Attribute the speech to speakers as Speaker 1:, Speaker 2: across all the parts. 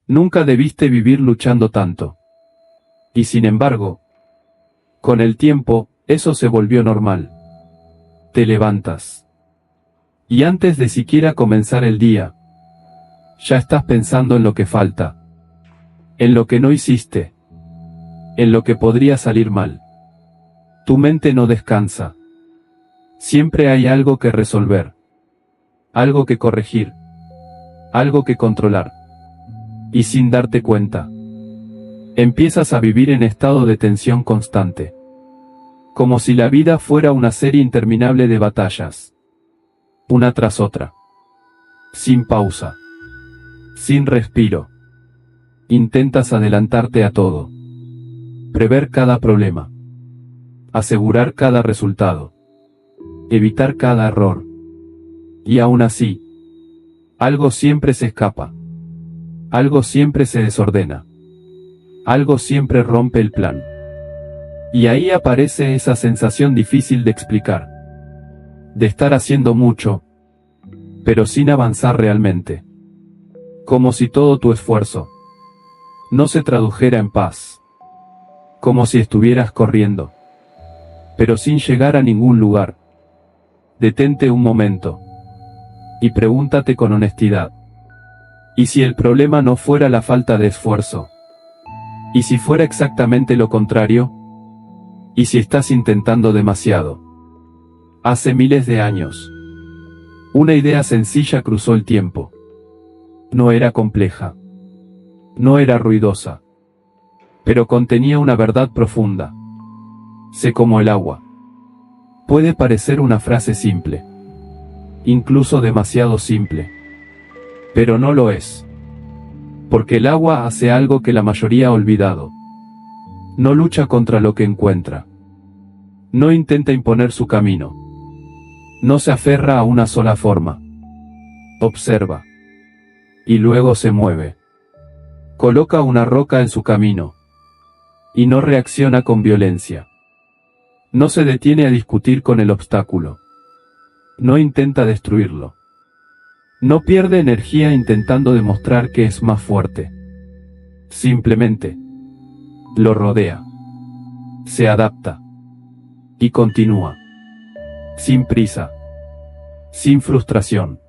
Speaker 1: Nunca debiste vivir luchando tanto. Y sin embargo, con el tiempo, eso se volvió normal. Te levantas. Y antes de siquiera comenzar el día, ya estás pensando en lo que falta, en lo que no hiciste, en lo que podría salir mal. Tu mente no descansa. Siempre hay algo que resolver, algo que corregir, algo que controlar. Y sin darte cuenta, empiezas a vivir en estado de tensión constante. Como si la vida fuera una serie interminable de batallas. Una tras otra. Sin pausa. Sin respiro. Intentas adelantarte a todo. Prever cada problema. Asegurar cada resultado. Evitar cada error. Y aún así, algo siempre se escapa. Algo siempre se desordena. Algo siempre rompe el plan. Y ahí aparece esa sensación difícil de explicar. De estar haciendo mucho, pero sin avanzar realmente. Como si todo tu esfuerzo no se tradujera en paz. Como si estuvieras corriendo, pero sin llegar a ningún lugar. Detente un momento. Y pregúntate con honestidad. ¿Y si el problema no fuera la falta de esfuerzo? ¿Y si fuera exactamente lo contrario? ¿Y si estás intentando demasiado? Hace miles de años, una idea sencilla cruzó el tiempo. No era compleja. No era ruidosa. Pero contenía una verdad profunda. Sé como el agua. Puede parecer una frase simple. Incluso demasiado simple. Pero no lo es. Porque el agua hace algo que la mayoría ha olvidado. No lucha contra lo que encuentra. No intenta imponer su camino. No se aferra a una sola forma. Observa. Y luego se mueve. Coloca una roca en su camino. Y no reacciona con violencia. No se detiene a discutir con el obstáculo. No intenta destruirlo. No pierde energía intentando demostrar que es más fuerte. Simplemente lo rodea. Se adapta. Y continúa. Sin prisa. Sin frustración.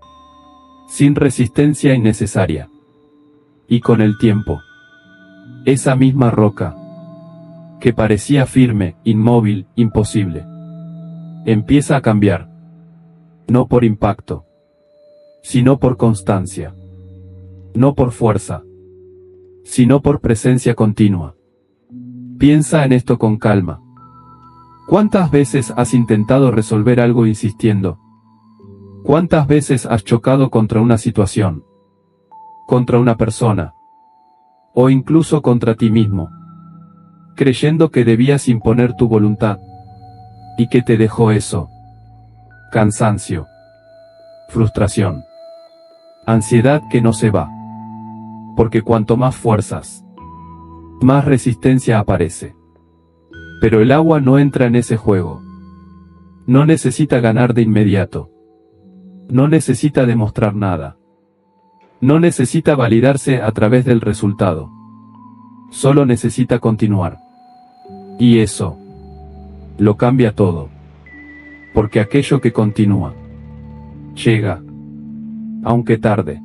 Speaker 1: Sin resistencia innecesaria. Y con el tiempo, esa misma roca, que parecía firme, inmóvil, imposible, empieza a cambiar. No por impacto, sino por constancia. No por fuerza, sino por presencia continua. Piensa en esto con calma. ¿Cuántas veces has intentado resolver algo insistiendo? ¿Cuántas veces has chocado contra una situación? Contra una persona. O incluso contra ti mismo. Creyendo que debías imponer tu voluntad. ¿Y qué te dejó eso? Cansancio. Frustración. Ansiedad que no se va. Porque cuanto más fuerzas, más resistencia aparece. Pero el agua no entra en ese juego. No necesita ganar de inmediato. No necesita demostrar nada. No necesita validarse a través del resultado. Solo necesita continuar. Y eso lo cambia todo. Porque aquello que continúa llega, aunque tarde.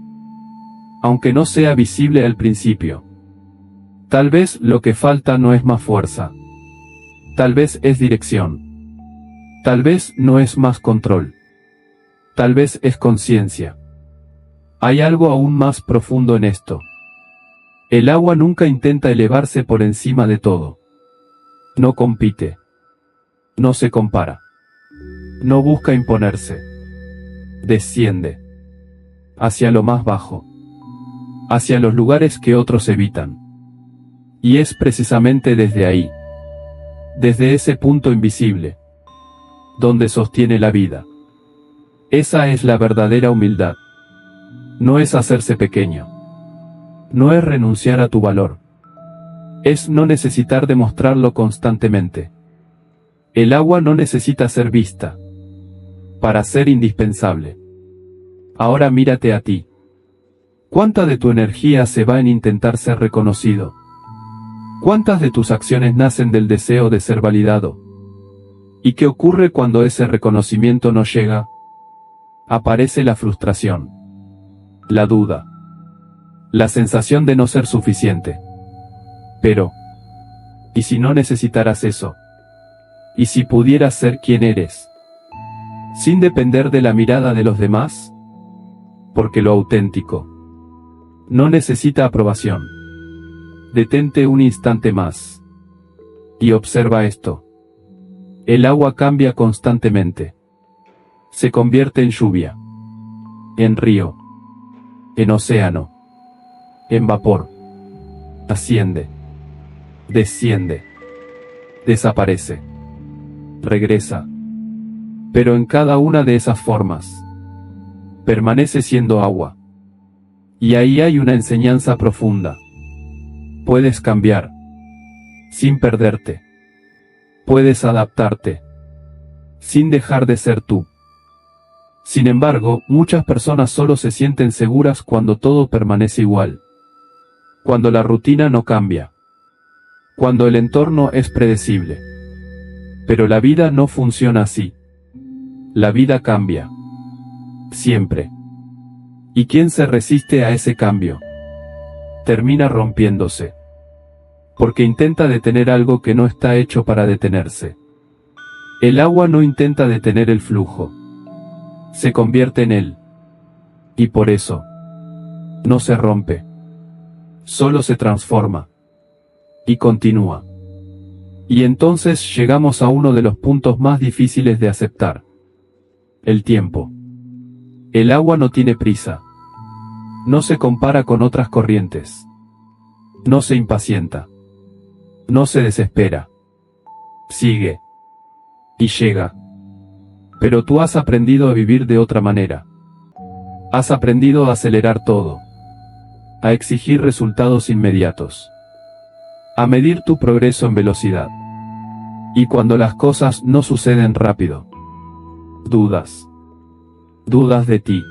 Speaker 1: Aunque no sea visible al principio. Tal vez lo que falta no es más fuerza. Tal vez es dirección. Tal vez no es más control. Tal vez es conciencia. Hay algo aún más profundo en esto. El agua nunca intenta elevarse por encima de todo. No compite. No se compara. No busca imponerse. Desciende. Hacia lo más bajo. Hacia los lugares que otros evitan. Y es precisamente desde ahí. Desde ese punto invisible. Donde sostiene la vida. Esa es la verdadera humildad. No es hacerse pequeño. No es renunciar a tu valor. Es no necesitar demostrarlo constantemente. El agua no necesita ser vista para ser indispensable. Ahora mírate a ti. ¿Cuánta de tu energía se va en intentar ser reconocido? ¿Cuántas de tus acciones nacen del deseo de ser validado? ¿Y qué ocurre cuando ese reconocimiento no llega? Aparece la frustración, la duda, la sensación de no ser suficiente. Pero, ¿y si no necesitaras eso? ¿Y si pudieras ser quien eres? Sin depender de la mirada de los demás. Porque lo auténtico no necesita aprobación. Detente un instante más. Y observa esto. El agua cambia constantemente. Se convierte en lluvia, en río, en océano, en vapor. Asciende, desciende, desaparece, regresa. Pero en cada una de esas formas, permanece siendo agua. Y ahí hay una enseñanza profunda. Puedes cambiar, sin perderte. Puedes adaptarte, sin dejar de ser tú. Sin embargo, muchas personas solo se sienten seguras cuando todo permanece igual. Cuando la rutina no cambia. Cuando el entorno es predecible. Pero la vida no funciona así. La vida cambia. Siempre. ¿Y quién se resiste a ese cambio? Termina rompiéndose. Porque intenta detener algo que no está hecho para detenerse. El agua no intenta detener el flujo. Se convierte en él. Y por eso, no se rompe. Solo se transforma. Y continúa. Y entonces llegamos a uno de los puntos más difíciles de aceptar. El tiempo. El agua no tiene prisa. No se compara con otras corrientes. No se impacienta. No se desespera. Sigue. Y llega. Pero tú has aprendido a vivir de otra manera. Has aprendido a acelerar todo. A exigir resultados inmediatos. A medir tu progreso en velocidad. Y cuando las cosas no suceden rápido, dudas. Dudas de ti.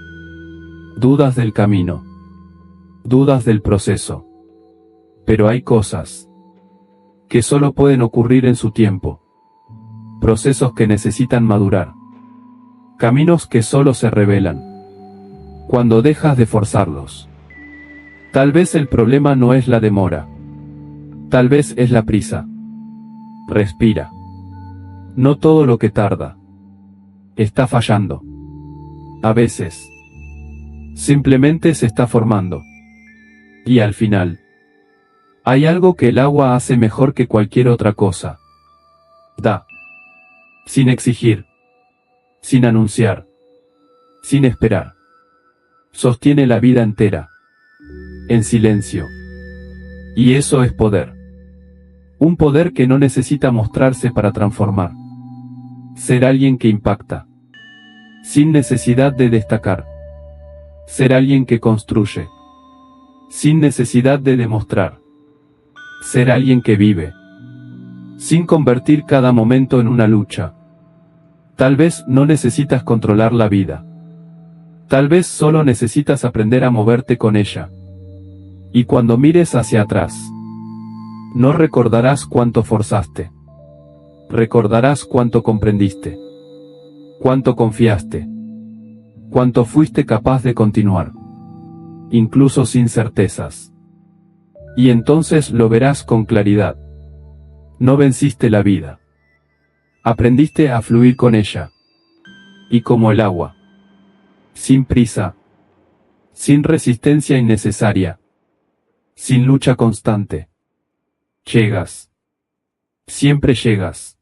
Speaker 1: Dudas del camino. Dudas del proceso. Pero hay cosas que solo pueden ocurrir en su tiempo. Procesos que necesitan madurar. Caminos que solo se revelan cuando dejas de forzarlos. Tal vez el problema no es la demora. Tal vez es la prisa. Respira. No todo lo que tarda está fallando. A veces, simplemente se está formando. Y al final, hay algo que el agua hace mejor que cualquier otra cosa. Da. Sin exigir. Sin anunciar. Sin esperar. Sostiene la vida entera. En silencio. Y eso es poder. Un poder que no necesita mostrarse para transformar. Ser alguien que impacta. Sin necesidad de destacar. Ser alguien que construye. Sin necesidad de demostrar. Ser alguien que vive. Sin convertir cada momento en una lucha. Tal vez no necesitas controlar la vida. Tal vez solo necesitas aprender a moverte con ella. Y cuando mires hacia atrás, no recordarás cuánto forzaste. Recordarás cuánto comprendiste. Cuánto confiaste. Cuánto fuiste capaz de continuar. Incluso sin certezas. Y entonces lo verás con claridad. No venciste la vida. Aprendiste a fluir con ella. Y como el agua. Sin prisa. Sin resistencia innecesaria. Sin lucha constante. Llegas. Siempre llegas.